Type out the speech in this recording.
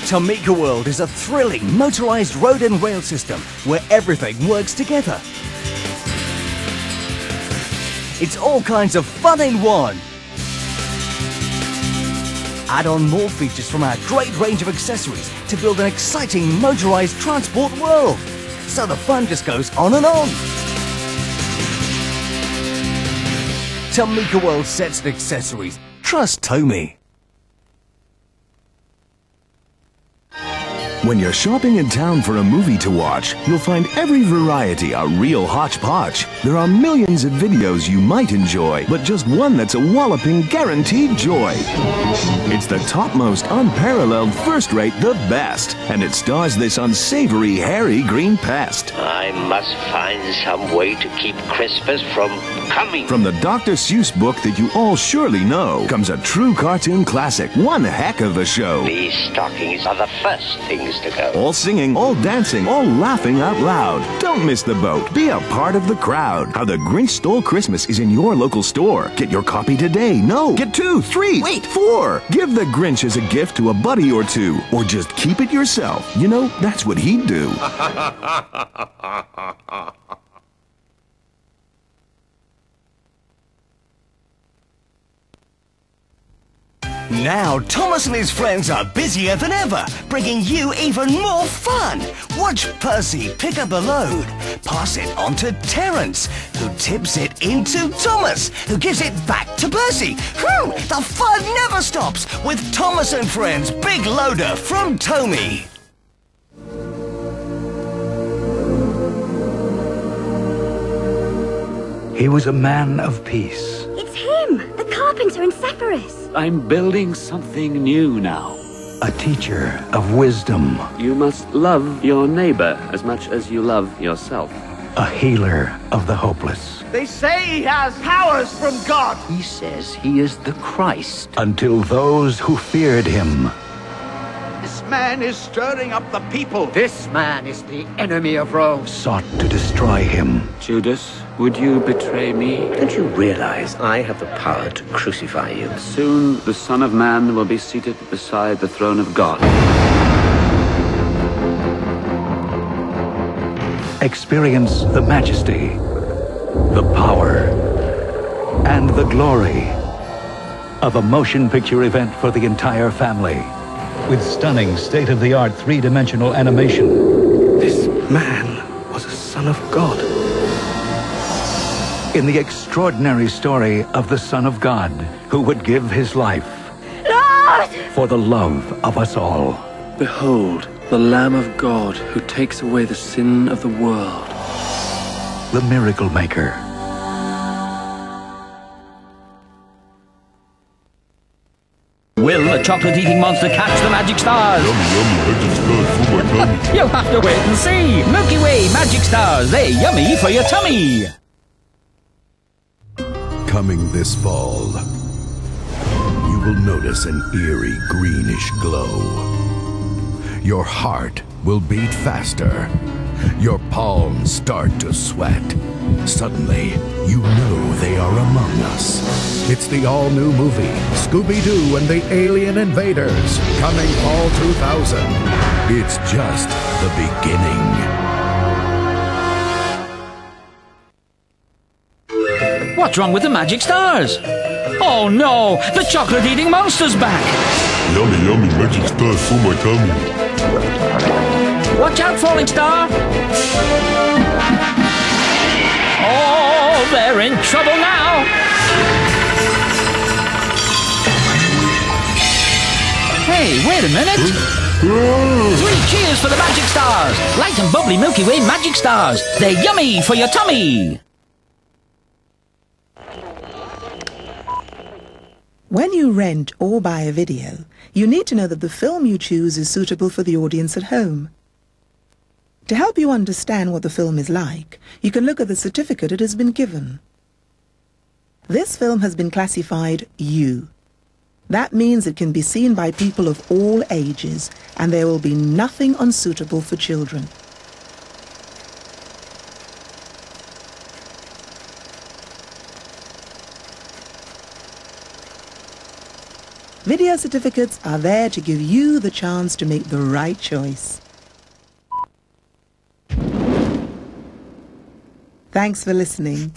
Tomica World is a thrilling motorized road and rail system where everything works together. It's all kinds of fun in one. Add on more features from our great range of accessories to build an exciting motorized transport world. So the fun just goes on and on. Tomica World sets and accessories. Trust TOMY. When you're shopping in town for a movie to watch, you'll find every variety a real hodgepodge. There are millions of videos you might enjoy, but just one that's a walloping guaranteed joy. It's the topmost, unparalleled, first-rate, the best, and it stars this unsavory, hairy green pest. I must find some way to keep Christmas from coming. From the Dr. Seuss book that you all surely know comes a true cartoon classic, one heck of a show. These stockings are the first things to go. All singing, all dancing, all laughing out loud. Don't miss the boat. Be a part of the crowd. How the Grinch Stole Christmas is in your local store. Get your copy today. No, get 2, 3, wait, 4. Give the Grinch as a gift to a buddy or two. Or just keep it yourself. You know, that's what he'd do. Now, Thomas and his friends are busier than ever, bringing you even more fun. Watch Percy pick up a load, pass it on to Terence, who tips it into Thomas, who gives it back to Percy. Whew, the fun never stops with Thomas and Friends Big Loader from TOMY. He was a man of peace. It's him, the carpenter in Sepphoris. I'm building something new now. A teacher of wisdom. You must love your neighbor as much as you love yourself. A healer of the hopeless. They say he has powers from God. He says he is the Christ. Until those who feared him. This man is stirring up the people. This man is the enemy of Rome. Sought to destroy him. Judas, would you betray me? Don't you realize I have the power to crucify you? Soon the Son of Man will be seated beside the throne of God. Experience the majesty, the power, and the glory of a motion picture event for the entire family. With stunning, state-of-the-art three-dimensional animation. This man was a son of God. In the extraordinary story of the Son of God, who would give his life Lord! for the love of us all. Behold, the Lamb of God who takes away the sin of the world. The Miracle Maker. Will the chocolate-eating monster catch the magic stars? You'll have to wait and see. Milky Way magic stars, they're yummy for your tummy. Coming this fall, you will notice an eerie greenish glow. Your heart will beat faster. Your palms start to sweat. Suddenly, you know they are among us. It's the all-new movie, Scooby-Doo and the Alien Invaders, coming fall 2000. It's just the beginning. What's wrong with the magic stars? Oh no, the chocolate-eating monster's back. Yummy, yummy magic stars for my tummy. Watch out, falling star. Oh, they're in trouble now. Hey, wait a minute. 3 cheers for the magic stars. Light and bubbly Milky Way magic stars. They're yummy for your tummy. When you rent or buy a video, you need to know that the film you choose is suitable for the audience at home. To help you understand what the film is like, you can look at the certificate it has been given. This film has been classified U. That means it can be seen by people of all ages, and there will be nothing unsuitable for children. Video certificates are there to give you the chance to make the right choice. Thanks for listening.